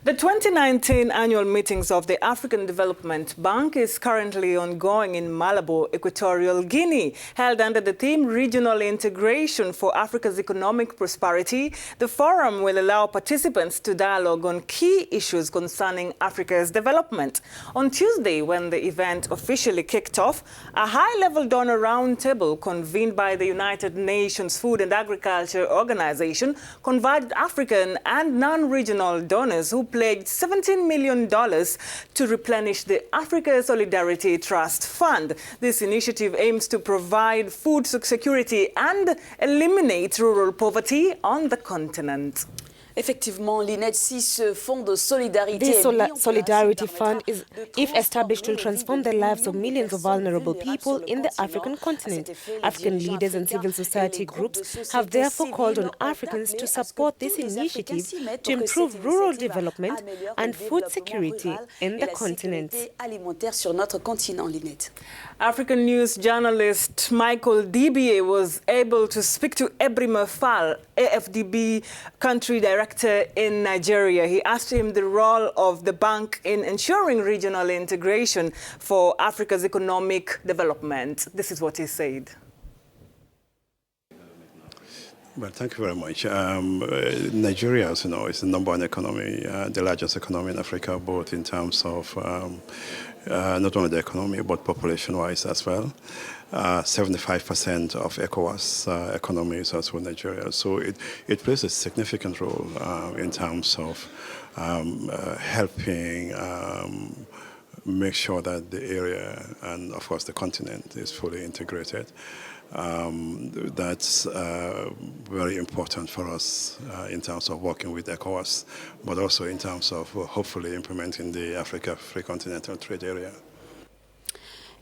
The 2019 annual meetings of the African Development Bank is currently ongoing in Malabo, Equatorial Guinea. Held under the theme Regional Integration for Africa's Economic Prosperity, the forum will allow participants to dialogue on key issues concerning Africa's development. On Tuesday, when the event officially kicked off, a high-level donor roundtable convened by the United Nations Food and Agriculture Organization converged African and non-regional donors who pledged $17 million to replenish the Africa Solidarity Trust Fund. This initiative aims to provide food security and eliminate rural poverty on the continent. Effectivement, Lynette, si ce fonds de solidarité This Solidarity Fund is, if established, will transform the lives of millions of vulnerable people in the African continent. African leaders and civil society groups have therefore called on Africans to support this initiative to improve rural development and food security in the continent. Africanews journalist Michael Dibier was able to speak to Ebrima Fall, AFDB country director in Nigeria. He asked him the role of the bank in ensuring regional integration for Africa's economic development. This is what he said. Well, thank you very much. Nigeria, as you know, is the #1 economy, the largest economy in Africa, both in terms of not only the economy, but population-wise as well. 75% of ECOWAS economy is also Nigeria. So it plays a significant role in terms of helping make sure that the area and, of course, the continent is fully integrated. That's very important for us in terms of working with ECOWAS, but also in terms of hopefully implementing the Africa Free Continental Trade Area.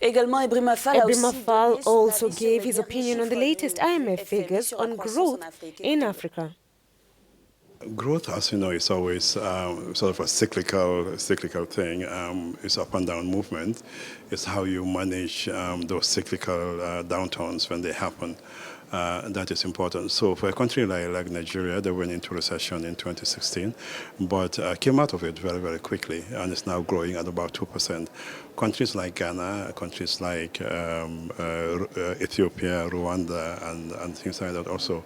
Ebrima Fall also gave his opinion on the latest IMF figures on growth in Africa. Growth, as you know, is always sort of a cyclical thing. It's up and down movement. It's how you manage those cyclical downturns when they happen. That is important. So for a country like Nigeria, they went into recession in 2016, but came out of it very, very quickly, and is now growing at about 2%. Countries like Ghana, countries like Ethiopia, Rwanda, and things like that also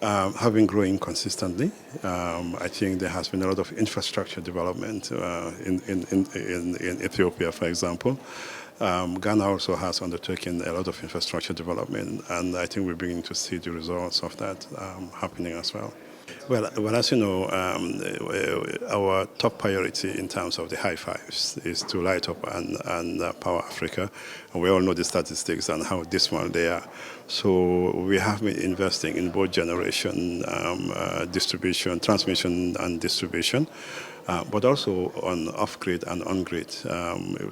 have been growing consistently. I think there has been a lot of infrastructure development in Ethiopia, for example. Ghana also has undertaken a lot of infrastructure development, and I think we're beginning to see the results of that happening as well. Well, as you know, our top priority in terms of the high fives is to light up and power Africa. And we all know the statistics and how dismal they are. So we have been investing in both generation, distribution, transmission and distribution, but also on off-grid and on-grid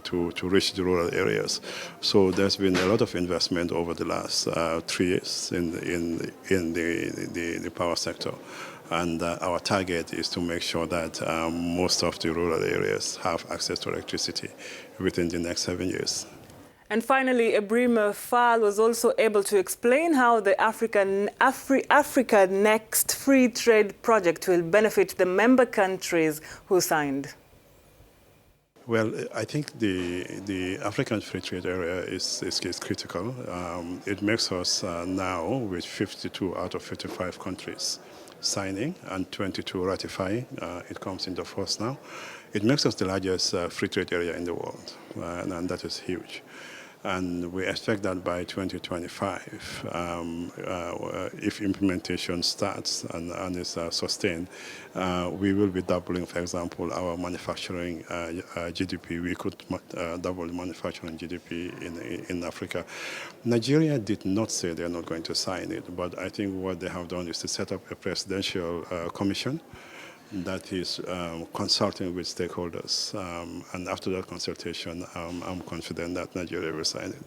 to reach the rural areas. So there's been a lot of investment over the last 3 years in the power sector. And our target is to make sure that most of the rural areas have access to electricity within the next 7 years. And finally, Ebrima Fall was also able to explain how the Africa Next Free Trade Project will benefit the member countries who signed. Well, I think the African Free Trade Area is critical. It makes us now with 52 out of 55 countries signing and 22 ratifying. It comes into force now. It makes us the largest free trade area in the world, and that is huge. And we expect that by 2025, if implementation starts and is sustained, we will be doubling, for example, our manufacturing GDP. We could double the manufacturing GDP in Africa. Nigeria did not say they're not going to sign it, but I think what they have done is to set up a presidential commission that is consulting with stakeholders. And after that consultation, I'm confident that Nigeria will sign it.